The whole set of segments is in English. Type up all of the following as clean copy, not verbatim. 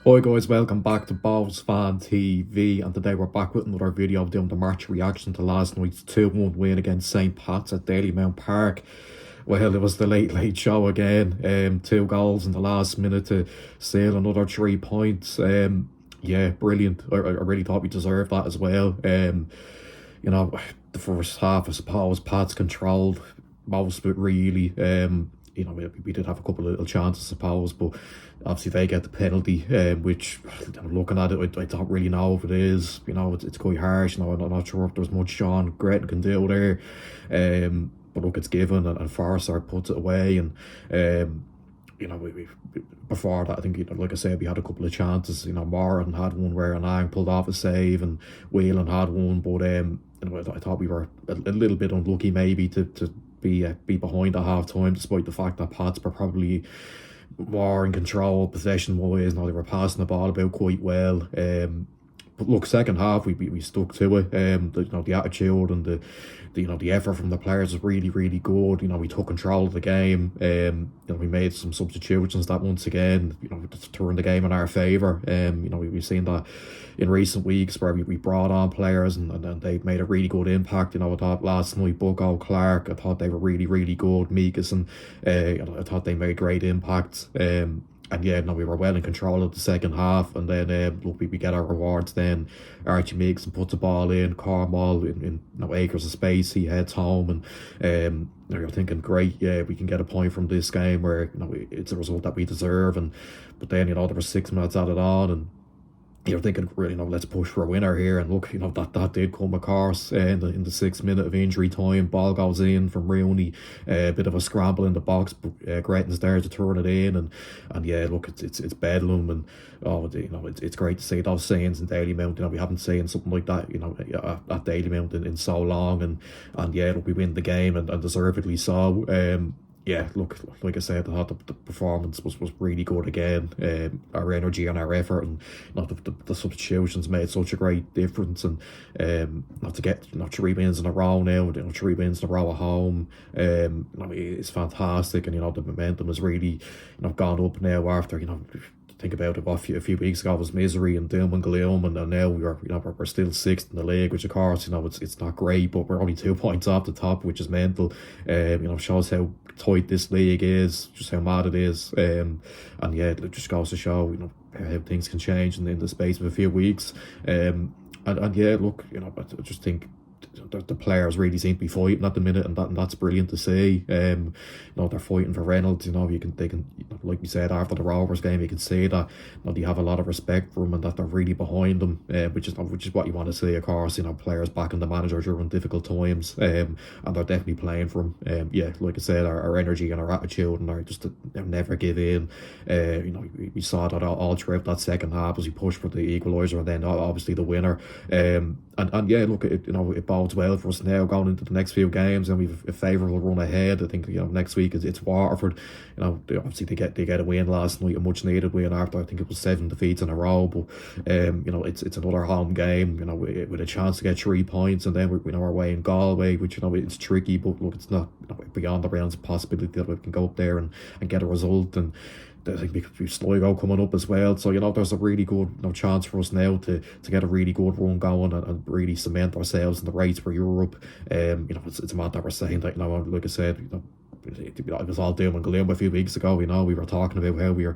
Hi guys, welcome back to Bohs Fan TV, and today we're back with another video of doing the match reaction to last night's 2-1 win against St. Pat's at Dalymount Park. Well, it was the late show again. 2 goals in the last minute to seal another 3 points. Yeah, brilliant. I really thought we deserved that as well. The first half, I suppose, Pats controlled most of it really. We did have a couple of little chances, I suppose, but obviously they get the penalty, which, looking at it, I don't really know if it is. It's quite harsh. I'm not sure if there's much Sean Gretton can do there. But look, it's given, and Forrester puts it away, and we before that, I think, like I said, we had a couple of chances. Moran had one where Anang pulled off a save, and Whelan had one, but I thought we were a little bit unlucky maybe to be behind at half time, despite the fact that Pats were probably more in control possession wise. Now they were passing the ball about quite well. But look, second half we stuck to it. The attitude and the effort from the players was really good. We took control of the game. We made some substitutions that once again, turned the game in our favour. We've seen that in recent weeks where we brought on players and they made a really good impact. I thought last night, Bucko, Clark, I thought they were really good. Meekus, and I thought they made great impacts. And yeah, we were well in control of the second half, and then look, we get our rewards then. Archie makes and puts the ball in, Cornwall in acres of space, he heads home, and you're thinking, great, yeah, we can get a point from this game where it's a result that we deserve. But then there were 6 minutes added on, and you're thinking, let's push for a winner here. And look, that did come, of course, in the 6th minute of injury time. Ball goes in from Rooney, a bit of a scramble in the box, but Gretton's there to turn it in, and yeah, look, it's bedlam, and it's great to see those scenes in Dalymount. We haven't seen something like that, at Dalymount in so long, and yeah, look, we win the game, and deservedly so. Yeah, look, like I said, I thought the performance was really good again. Our energy and our effort, and the substitutions made such a great difference. And not to get 3 wins in a row now, 3 wins in a row at home. It's fantastic, and the momentum has really gone up now after think about it. A few weeks ago was misery and doom and gloom, and now we're still 6th in the league, which of course it's not great, but we're only 2 points off the top, which is mental. Shows how tight this league is, just how mad it is. And yeah, it just goes to show how things can change in the space of a few weeks. And yeah, look, I just think the players really seem to be fighting at the minute, and that's brilliant to see. They're fighting for Reynolds. They can, like we said after the Rovers game, you can see that they have a lot of respect for him, and that they're really behind him, which is what you want to see. Of course, players backing the manager during difficult times, and they're definitely playing for him. Yeah, like I said, our energy and our attitude, and our just to never give in. We saw that all throughout that second half as we pushed for the equaliser, and then obviously the winner. And yeah, look, it bodes well for us now going into the next few games, and we've a favourable run ahead. I think next week it's Waterford. Obviously they get a win last night, a much needed win after I think it was 7 defeats in a row. But it's another home game, with a chance to get 3 points, and then we're away in Galway, which it's tricky, but look, it's not beyond the realms of possibility that we can go up there and get a result. And I think we've Sligo coming up as well, so there's a really good chance for us now to get a really good run going, and really cement ourselves in the race for Europe. It's mad that we're saying that. Like I said, it was all doom and gloom a few weeks ago. We were talking about how we're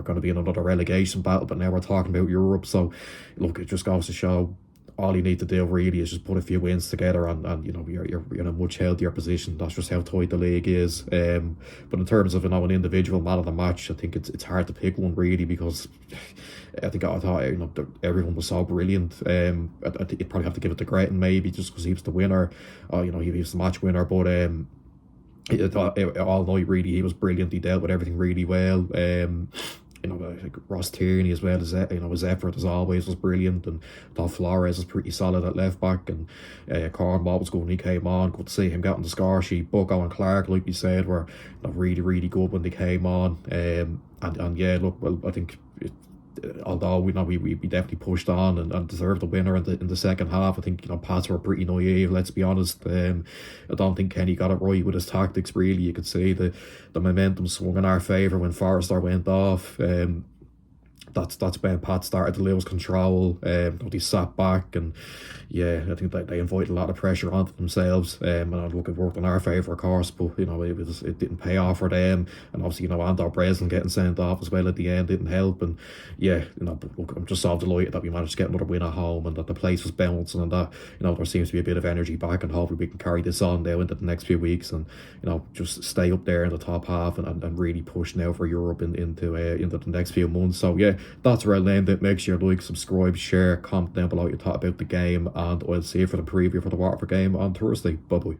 going to be in another relegation battle, but now we're talking about Europe. So look, it just goes to show, all you need to do really is just put a few wins together, and you're in a much healthier position. That's just how tight the league is. But in terms of an individual man of the match, I think it's hard to pick one really, because I thought everyone was so brilliant. You'd probably have to give it to Gretton maybe, just because he was the winner. He was the match winner, but all night really he was brilliant. He dealt with everything really well. I think Ross Tierney as well, his effort as always was brilliant, and I thought Flores was pretty solid at left back, and Cornwall was good when he came on. Good to see him get on the score sheet. Bucko and Clark, like we said, were really good when they came on. And yeah, look, well, I think although we definitely pushed on and deserved the winner in the second half. I think Pats were pretty naive, let's be honest. I don't think Kenny got it right with his tactics really. You could see the momentum swung in our favour when Forrester went off. that's when Pat started to lose control. They sat back, and yeah, I think that they invited a lot of pressure onto themselves. And look, it worked in our favour, of course, but it didn't pay off for them. And obviously, Andor Breslin getting sent off as well at the end didn't help. And yeah, but look, I'm just so delighted that we managed to get another win at home, and that the place was bouncing, and that there seems to be a bit of energy back, and hopefully we can carry this on now into the next few weeks, and just stay up there in the top half, and really push now for Europe into the next few months. So yeah, that's where I'll end it. Make sure you like, subscribe, share, comment down below what you thought about the game, and I'll see you for the preview for the Waterford game on Thursday. Bye bye.